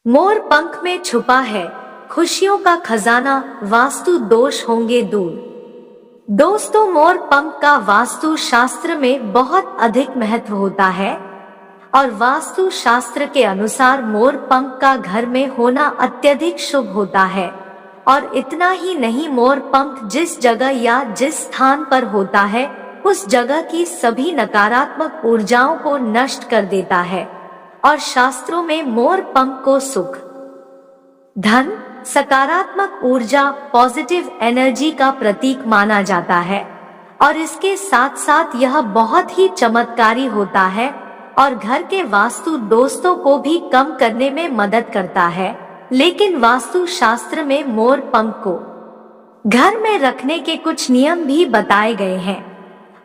मोर पंख में छुपा है खुशियों का खजाना, वास्तु दोष होंगे दूर। दोस्तों, मोर पंख का वास्तु शास्त्र में बहुत अधिक महत्व होता है और वास्तु शास्त्र के अनुसार मोर पंख का घर में होना अत्यधिक शुभ होता है। और इतना ही नहीं, मोर पंख जिस जगह या जिस स्थान पर होता है उस जगह की सभी नकारात्मक ऊर्जाओं को नष्ट कर देता है। और शास्त्रों में मोर पंख को सुख, धन, सकारात्मक ऊर्जा, पॉजिटिव एनर्जी का प्रतीक माना जाता है। और इसके साथ साथ यह बहुत ही चमत्कारी होता है और घर के वास्तु दोषों को भी कम करने में मदद करता है। लेकिन वास्तु शास्त्र में मोर पंख को घर में रखने के कुछ नियम भी बताए गए हैं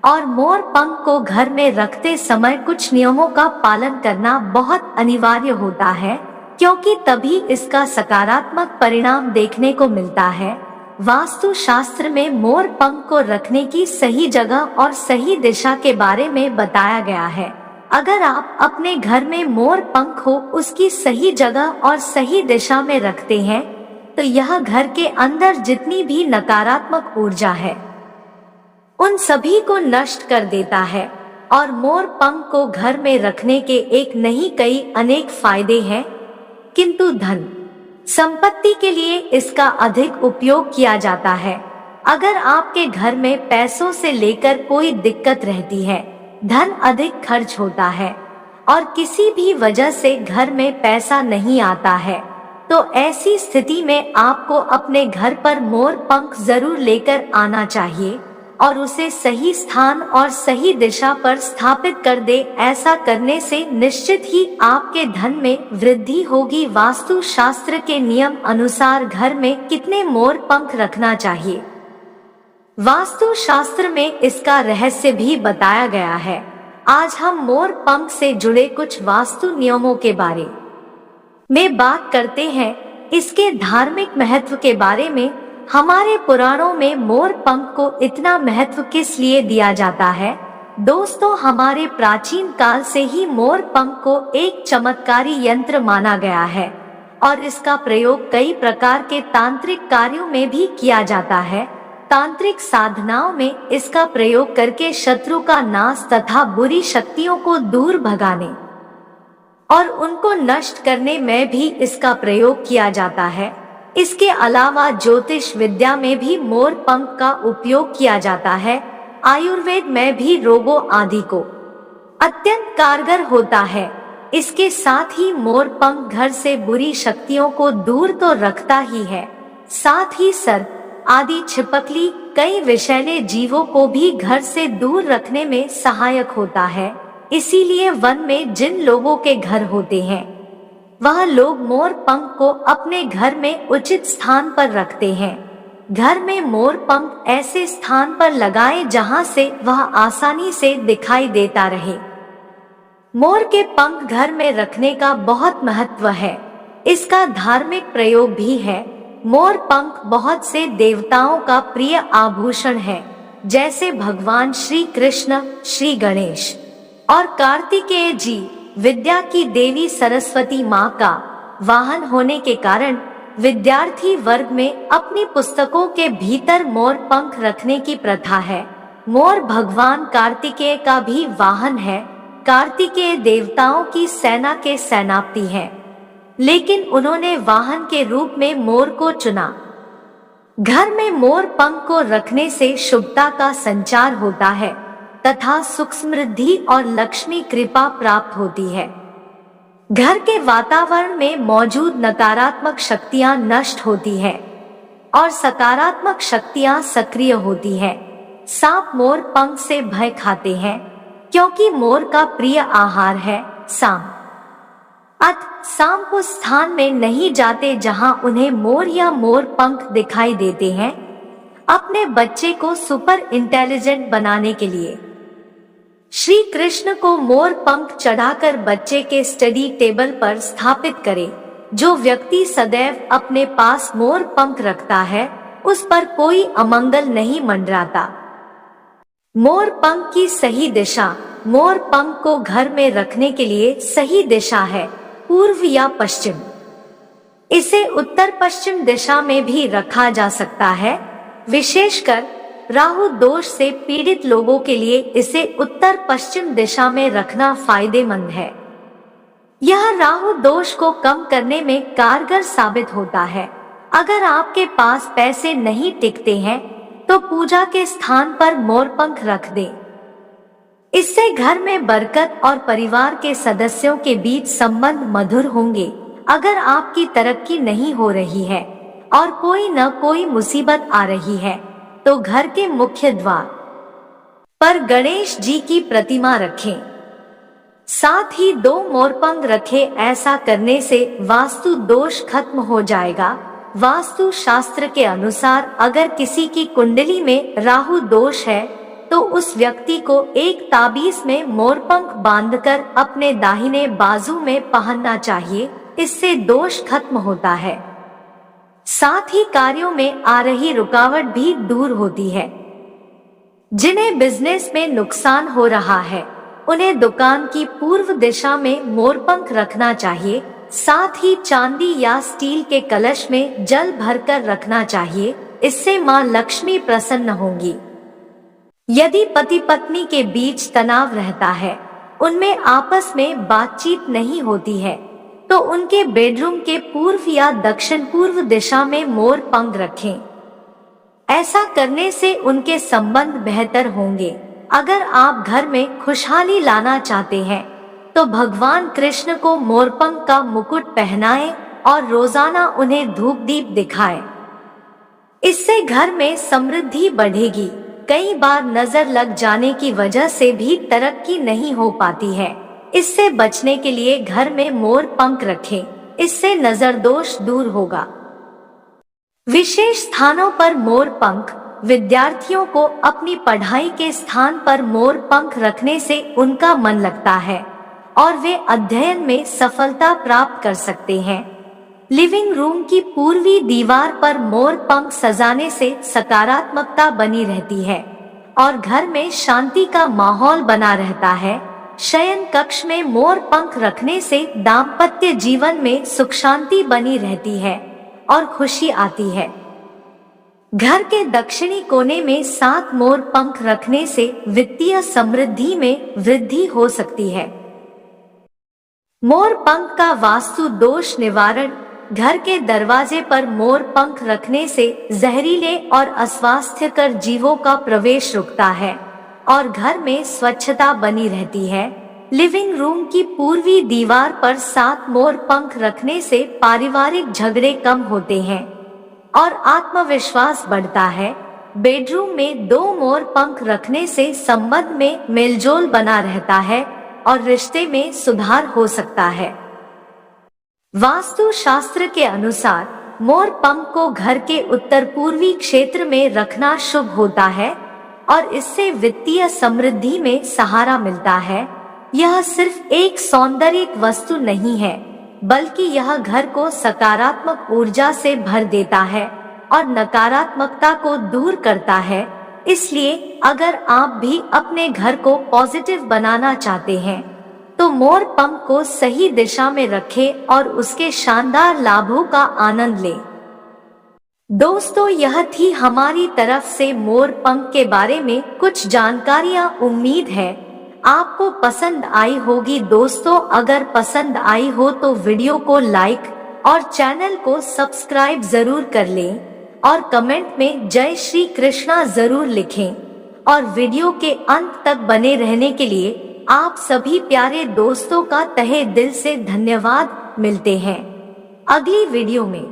और मोर पंख को घर में रखते समय कुछ नियमों का पालन करना बहुत अनिवार्य होता है, क्योंकि तभी इसका सकारात्मक परिणाम देखने को मिलता है। वास्तु शास्त्र में मोर पंख को रखने की सही जगह और सही दिशा के बारे में बताया गया है। अगर आप अपने घर में मोर पंख को उसकी सही जगह और सही दिशा में रखते हैं तो यह घर के अंदर जितनी भी नकारात्मक ऊर्जा है उन सभी को नष्ट कर देता है। और मोर पंख को घर में रखने के एक नहीं कई अनेक फायदे हैं, किंतु धन संपत्ति के लिए इसका अधिक उपयोग किया जाता है। अगर आपके घर में पैसों से लेकर कोई दिक्कत रहती है, धन अधिक खर्च होता है और किसी भी वजह से घर में पैसा नहीं आता है, तो ऐसी स्थिति में आपको अपने घर पर मोर पंख जरूर लेकर आना चाहिए और उसे सही स्थान और सही दिशा पर स्थापित कर दे। ऐसा करने से निश्चित ही आपके धन में वृद्धि होगी। वास्तु शास्त्र के नियम अनुसार घर में कितने मोर पंख रखना चाहिए, वास्तु शास्त्र में इसका रहस्य भी बताया गया है। आज हम मोर पंख से जुड़े कुछ वास्तु नियमों के बारे में बात करते हैं। इसके धार्मिक महत्व के बारे में हमारे पुराणों में मोर पंख को इतना महत्व किस लिए दिया जाता है। दोस्तों, हमारे प्राचीन काल से ही मोर पंख को एक चमत्कारी यंत्र माना गया है और इसका प्रयोग कई प्रकार के तांत्रिक कार्यों में भी किया जाता है। तांत्रिक साधनाओं में इसका प्रयोग करके शत्रु का नाश तथा बुरी शक्तियों को दूर भगाने और उनको नष्ट करने में भी इसका प्रयोग किया जाता है। इसके अलावा ज्योतिष विद्या में भी मोर पंख का उपयोग किया जाता है। आयुर्वेद में भी रोगों आदि को अत्यंत कारगर होता है। इसके साथ ही मोर पंख घर से बुरी शक्तियों को दूर तो रखता ही है, साथ ही सर्प आदि छिपकली कई विषैले जीवों को भी घर से दूर रखने में सहायक होता है। इसीलिए वन में जिन लोगों के घर होते हैं वह लोग मोर पंख को अपने घर में उचित स्थान पर रखते हैं। घर में मोर पंख ऐसे स्थान पर लगाएं जहां से वह आसानी से दिखाई देता रहे। मोर के पंख घर में रखने का बहुत महत्व है। इसका धार्मिक प्रयोग भी है। मोर पंख बहुत से देवताओं का प्रिय आभूषण है, जैसे भगवान श्री कृष्ण, श्री गणेश और कार्तिकेय जी, विद्या की देवी सरस्वती माँ का वाहन होने के कारण विद्यार्थी वर्ग में अपनी पुस्तकों के भीतर मोर पंख रखने की प्रथा है। मोर भगवान कार्तिकेय का भी वाहन है। कार्तिकेय देवताओं की सेना के सेनापति हैं, लेकिन उन्होंने वाहन के रूप में मोर को चुना। घर में मोर पंख को रखने से शुभता का संचार होता है तथा सुख, समृद्धि और लक्ष्मी कृपा प्राप्त होती है। घर के वातावरण में मौजूद नकारात्मक शक्तियां नष्ट होती है और सकारात्मक शक्तियां सक्रिय होती है। सांप मोर पंख से भय खाते हैं क्योंकि मोर का प्रिय आहार है सांप। सांप उस स्थान में नहीं जाते जहां उन्हें मोर या मोर पंख दिखाई देते हैं। अपने बच्चे को सुपर इंटेलिजेंट बनाने के लिए श्री कृष्ण को मोर पंख चढ़ाकर बच्चे के स्टडी टेबल पर स्थापित करें। जो व्यक्ति सदैव अपने पास मोर पंख रखता है उस पर कोई अमंगल नहीं मंडराता। मोर पंख की सही दिशा। मोर पंख को घर में रखने के लिए सही दिशा है पूर्व या पश्चिम। इसे उत्तर पश्चिम दिशा में भी रखा जा सकता है। विशेषकर राहु दोष से पीड़ित लोगों के लिए इसे उत्तर पश्चिम दिशा में रखना फायदेमंद है। यह राहु दोष को कम करने में कारगर साबित होता है। अगर आपके पास पैसे नहीं टिकते हैं तो पूजा के स्थान पर मोरपंख रख दें। इससे घर में बरकत और परिवार के सदस्यों के बीच संबंध मधुर होंगे। अगर आपकी तरक्की नहीं हो रही है और कोई न कोई मुसीबत आ रही है तो घर के मुख्य द्वार पर गणेश जी की प्रतिमा रखें। साथ ही 2 मोरपंख रखें। ऐसा करने से वास्तु दोष खत्म हो जाएगा। वास्तु शास्त्र के अनुसार अगर किसी की कुंडली में राहु दोष है तो उस व्यक्ति को एक ताबीज में मोरपंख बांधकर अपने दाहिने बाजू में पहनना चाहिए। इससे दोष खत्म होता है। साथ ही कार्यों में आ रही रुकावट भी दूर होती है। जिन्हें बिजनेस में नुकसान हो रहा है उन्हें दुकान की पूर्व दिशा में मोरपंख रखना चाहिए। साथ ही चांदी या स्टील के कलश में जल भरकर रखना चाहिए। इससे मां लक्ष्मी प्रसन्न होंगी। यदि पति पत्नी के बीच तनाव रहता है, उनमें आपस में बातचीत नहीं होती है, तो उनके बेडरूम के पूर्व या दक्षिण पूर्व दिशा में मोरपंख रखें। ऐसा करने से उनके संबंध बेहतर होंगे। अगर आप घर में खुशहाली लाना चाहते हैं तो भगवान कृष्ण को मोरपंख का मुकुट पहनाएं और रोजाना उन्हें धूप दीप दिखाएं। इससे घर में समृद्धि बढ़ेगी। कई बार नजर लग जाने की वजह से भी तरक्की नहीं हो पाती है। इससे बचने के लिए घर में मोरपंख रखें। इससे नजर दोष दूर होगा। विशेष स्थानों पर मोरपंख। विद्यार्थियों को अपनी पढ़ाई के स्थान पर मोरपंख रखने से उनका मन लगता है और वे अध्ययन में सफलता प्राप्त कर सकते हैं। लिविंग रूम की पूर्वी दीवार पर मोरपंख सजाने से सकारात्मकता बनी रहती है और घर में शांति का माहौल बना रहता है। शयन कक्ष में मोरपंख रखने से दाम्पत्य जीवन में सुख शांति बनी रहती है और खुशी आती है। घर के दक्षिणी कोने में 7 मोरपंख रखने से वित्तीय समृद्धि में वृद्धि हो सकती है। मोरपंख का वास्तु दोष निवारण। घर के दरवाजे पर मोरपंख रखने से जहरीले और अस्वास्थ्यकर जीवों का प्रवेश रुकता है और घर में स्वच्छता बनी रहती है। लिविंग रूम की पूर्वी दीवार पर 7 मोरपंख रखने से पारिवारिक झगड़े कम होते हैं और आत्मविश्वास बढ़ता है। बेडरूम में 2 मोरपंख रखने से संबंध में मेलजोल बना रहता है और रिश्ते में सुधार हो सकता है। वास्तु शास्त्र के अनुसार मोरपंख को घर के उत्तर पूर्वी क्षेत्र में रखना शुभ होता है और इससे वित्तीय समृद्धि में सहारा मिलता है। यह सिर्फ एक सौंदर्य वस्तु नहीं है, बल्कि यह घर को सकारात्मक ऊर्जा से भर देता है और नकारात्मकता को दूर करता है। इसलिए अगर आप भी अपने घर को पॉजिटिव बनाना चाहते हैं तो मोरपंख को सही दिशा में रखें और उसके शानदार लाभों का आनंद लें। दोस्तों, यह थी हमारी तरफ से मोरपंख के बारे में कुछ जानकारियां। उम्मीद है आपको पसंद आई होगी। दोस्तों, अगर पसंद आई हो तो वीडियो को लाइक और चैनल को सब्सक्राइब जरूर कर लें और कमेंट में जय श्री कृष्णा जरूर लिखें। और वीडियो के अंत तक बने रहने के लिए आप सभी प्यारे दोस्तों का तहे दिल से धन्यवाद। मिलते हैं अगली वीडियो में।